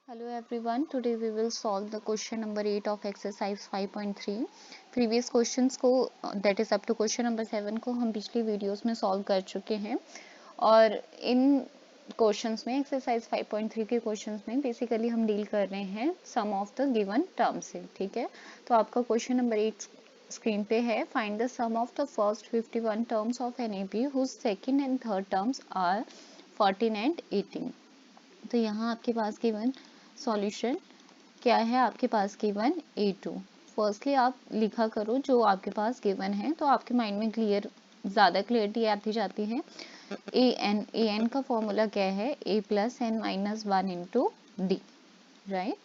Hello everyone, today we will solve the question number 8 of exercise 5.3. Previous questions को that is up to question number 7 को हम पिछली videos में solve कर चुके हैं और इन क्वेश्चंस में एक्सरसाइज 5.3 के क्वेश्चंस में बेसिकली हम डील कर रहे हैं सम ऑफ द गिवन टर्म से। ठीक है, तो आपका क्वेश्चन नंबर 8 स्क्रीन पे है। Find the sum of the first 51 terms of an A P whose second and third terms are 14 and 18। तो यहाँ आपके पास गिवन सॉल्यूशन क्या है, आपके पास गिवन A2। फर्स्टली आप लिखा करो जो आपके पास गिवन है, तो आपके माइंड में ज़्यादा क्लियरिटी आती जाती है। an का फॉर्मूला क्या है, a plus n minus 1 into d, right.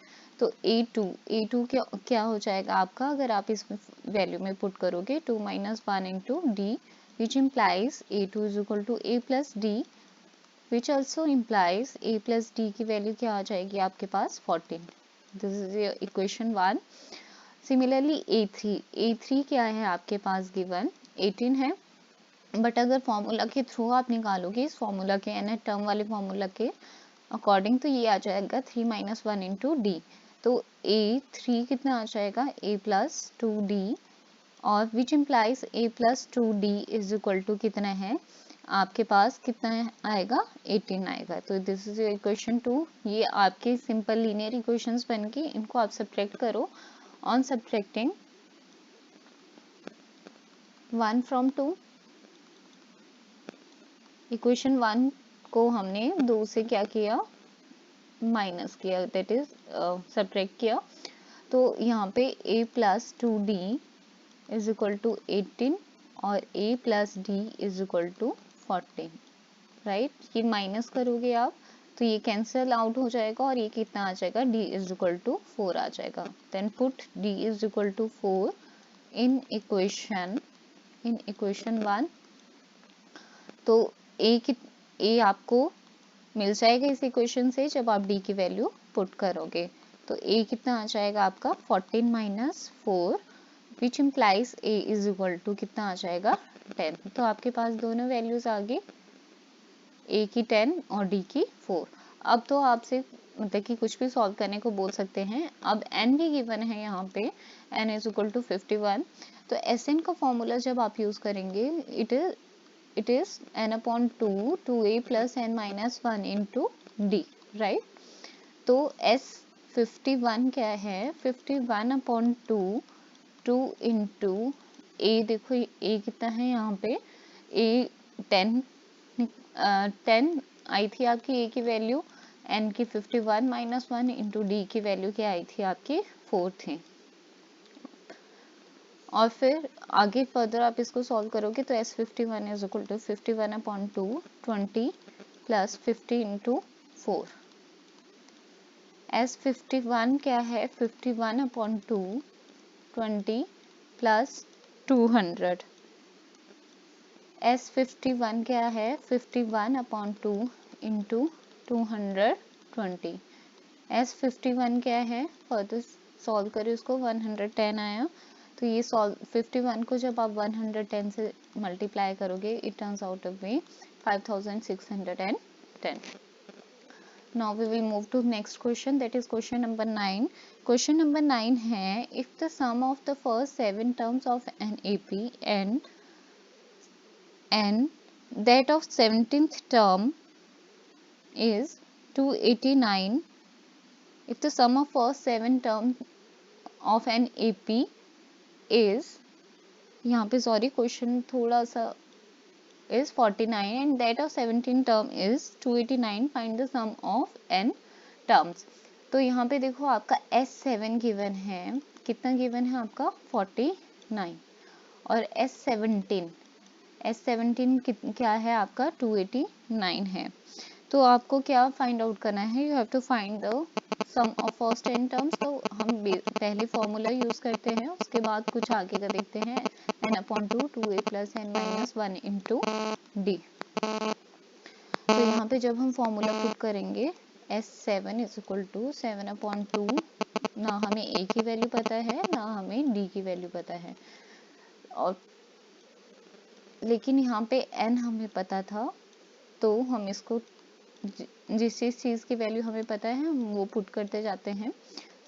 तो A2 क्या हो जाएगा आपका, अगर आप इस वैल्यू में पुट करोगे 2 minus 1 into d, which implies A2 is equal to a plus d, which also implies a plus d की वैल्यू क्या आ जाएगी आपके पास 14। This is equation 1। Similarly A3 क्या है आपके पास गिवन 18 है, बट अगर फॉर्मूला के थ्रू आप निकालोगे इस फॉर्मूला के यानी टर्म वाले फॉर्मूला के अकॉर्डिंग, तो ये आ जाएगा 3 माइनस 1 इंटू डी। तो A3 कितना आ जाएगा a प्लस 2d, और which implies a plus 2d is equal to कितना है आपके पास, कितना आएगा 18 आएगा। तो दिस इज इक्वेशन 2। ये आपके सिंपल लीनियर इक्वेशंस बन के इनको आप सब्ट्रैक्ट करो। ऑन सब्ट्रैक्टिंग 1 फ्रॉम 2, इक्वेशन 1 को हमने 2 से क्या किया, माइनस किया, दैट इज सब्ट्रैक्ट किया। तो यहाँ पे a plus 2d is equal to 18 और a plus d is equal to 14, right. ये माइनस करोगे आप तो ये कैंसिल आउट हो जाएगा और ये कितना आ जाएगा, d इज इक्वल टू 4 आ जाएगा। Then put d is equal to 4 in equation 1। तो a आपको मिल जाएगा इस इक्वेशन से जब आप d की वैल्यू पुट करोगे। तो a कितना आ जाएगा आपका 14 minus 4, which implies a is equal to कितना आ जाएगा 10। तो आपके पास दोनों वैल्यूज आ गई, a की 10 और d की 4। अब तो आपसे मतलब कि कुछ भी सॉल्व करने को बोल सकते हैं। अब n भी गिवन है यहाँ पे, n इज इक्वल टू 51। तो Sn का फॉर्मूला जब आप यूज करेंगे it is n upon 2a plus n minus 1 into d, right. तो S51 क्या है, 51 अपॉन 2 इंटू a, देखो a कितना है यहाँ पे, a 10 आई थी आपकी a की वैल्यू, n की 51 माइनस 1 इंटू डी की वैल्यू क्या आई थी आपकी 4 थी। और फिर आगे फर्दर आप इसको सॉल्व करोगे तो S51 is equal to 51 upon 2 20 plus 50 into 4। S51 क्या है, 51 अपॉन 2 20 प्लस 200। S51 क्या है, 51 अपॉन 2 इंटू 220। S51 क्या है, फर्दर सॉल्व करें उसको, 110 आया। तो ये 51 को जब आप 110 से मल्टीप्लाई करोगे it turns out to be 5610। Now we will move to next question, that is question number 9. Question number 9 है, if the sum of the first 7 terms of an AP and that of 17th term is 289, if the sum of first 7 terms of an AP is, यहाँ पे sorry question थोड़ा सा is 49 and that of 17 term is 289, find the sum of n terms। तो यहाँ पे देखो आपका S7 given है, कितना गिवन है आपका 49, और S17 क्या है आपका 289 है। तो आपको क्या फाइंड आउट करना है, you have to find the sum of first n terms. तो हम पहले फॉर्मूला यूज करते हैं, उसके बाद कुछ आगे का देखते हैं, n upon 2a plus n minus 1 into D. तो यहाँ पे जब हम फॉर्मूला पुट करेंगे S7 is equal to 7 upon 2, ना हमें a की वैल्यू पता है ना हमें d की वैल्यू पता है, और लेकिन यहाँ पे n हमें पता था तो हम इसको जिस चीज़ की वैल्यू हमें पता है हम वो पुट करते जाते हैं।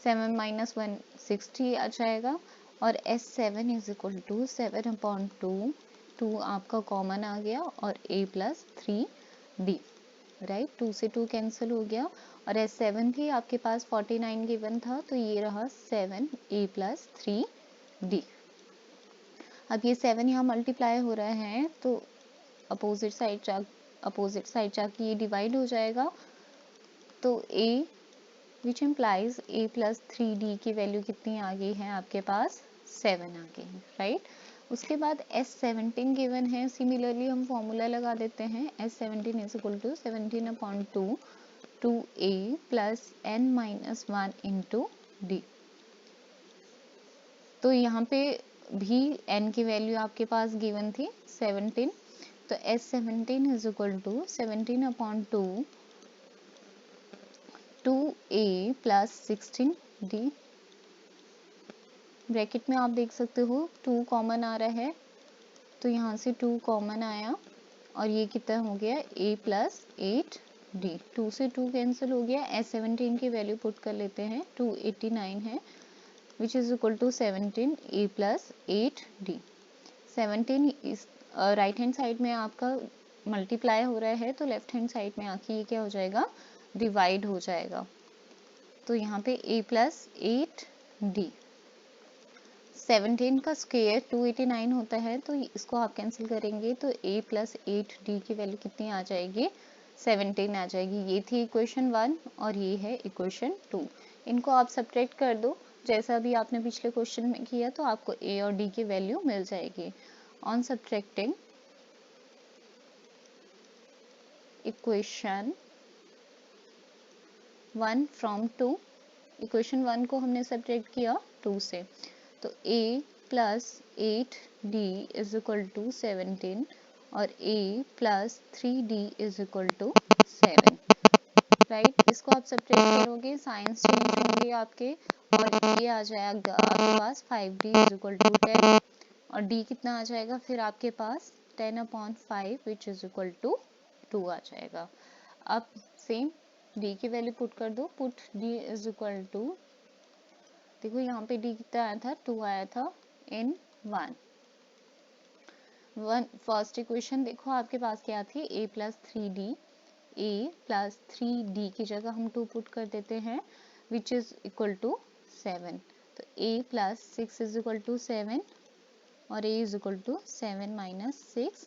7 माइनस 1 60 आ जाएगा और S7 इज इक्वल टू 7/2, 2 आपका कॉमन आ गया और A प्लस 3D, राइट। 2 से 2 कैंसिल हो गया और S7 भी आपके पास 49 गिवन था तो ये रहा 7A प्लस 3D। अब ये 7 यहाँ मल्टीप्लाई हो रहा है तो अपोजिट साइड जाके ये डिवाइड हो जाएगा तो A which implies A plus 3D की वैल्यू कितनी आ गई है आपके पास 7 आ गई है, राइट। उसके बाद S17 गिवन है, सिमिलरली हम फॉर्मूला लगा देते हैं। S17 is equal to 17/2 2A plus n minus 1 into D। तो यहाँ पे भी n की वैल्यू आपके पास गिवन थी 17, तो S17 is equal to 17/2 2A plus 16D। Bracket में आप देख सकते हो 2 कॉमन आ रहा है तो यहाँ से 2 कॉमन आया और ये कितना हो गया A प्लस 8D। 2 से 2 कैंसिल हो गया। S17 की वैल्यू पुट कर लेते हैं, 289 है which is equal to 17A plus 8D। 17 इस राइट हैंड साइड में आपका मल्टीप्लाई हो रहा है तो लेफ्ट हैंड साइड में आके ये क्या हो जाएगा डिवाइड हो जाएगा। तो यहाँ पे A प्लस 8D। 17 का स्क्वायर 289 होता है तो इसको आप कैंसिल करेंगे तो A प्लस 8D की वैल्यू कितनी आ जाएगी 17 आ जाएगी। ये थी इक्वेशन 1 और ये है इक्वेशन 2। इनको आप सब्ट्रैक्ट कर दो जैसा अभी आपने पिछले क्वेश्चन में किया तो आपको A और D की वैल्यू मिल जाएगी। On subtracting equation 1 from 2, equation 1 को हमने सब्ट्रैक्ट किया 2 से तो A plus 8D is equal to 17 और A plus 3D is equal to 7, right. इसको आप सब्ट्रैक्ट करोगे साइंस चेंज होंगे आपके और ये आ जाएगा आपके पास 5D इज इक्वल टू 10 और D कितना आ जाएगा फिर आपके पास 10/5 विच इज इक्वल टू 2 आ जाएगा। अब सेम D की वैल्यू पुट कर दो, put D is equal to, देखो यहाँ पे D कितना आया था 2 आया था इन 1। फर्स्ट इक्वेशन देखो आपके पास क्या थी A plus 3D, A plus 3D की जगह हम 2 पुट कर देते हैं विच इज इक्वल टू 7। तो A plus 6 is equal to 7 और A is equal to 7 minus 6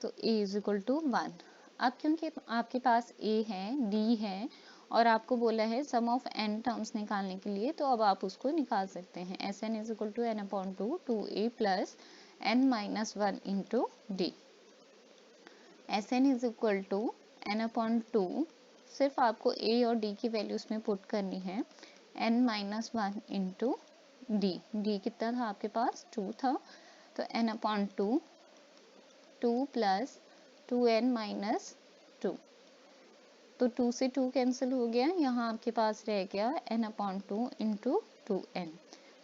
तो A इज इक्वल टू 1। अब क्योंकि आपके पास A है D है और आपको बोला है सम ऑफ n टर्म्स निकालने के लिए तो अब आप उसको निकाल सकते हैं। Sn is equal to n/2 2A plus n minus 1 into D। Sn is equal to n/2, सिर्फ आपको A और D की वैल्यूज में पुट करनी है, n minus 1 into D। D कितना था आपके पास 2 था तो n/2 2 प्लस 2n माइनस 2 तो 2 से 2 कैंसिल हो गया, यहाँ आपके पास रह गया n/2 इंटू 2n।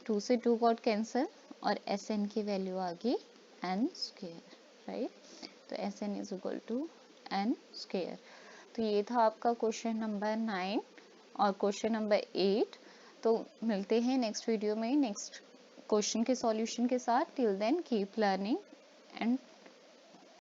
2 से 2 गॉट कैंसिल और Sn की वैल्यू आ गई n स्क्वायर, राइट। तो Sn is equal to n square. तो ये था आपका क्वेश्चन नंबर 9 और क्वेश्चन नंबर 8। तो मिलते हैं नेक्स्ट वीडियो में नेक्स्ट क्वेश्चन के सॉल्यूशन के साथ। Till then keep learning and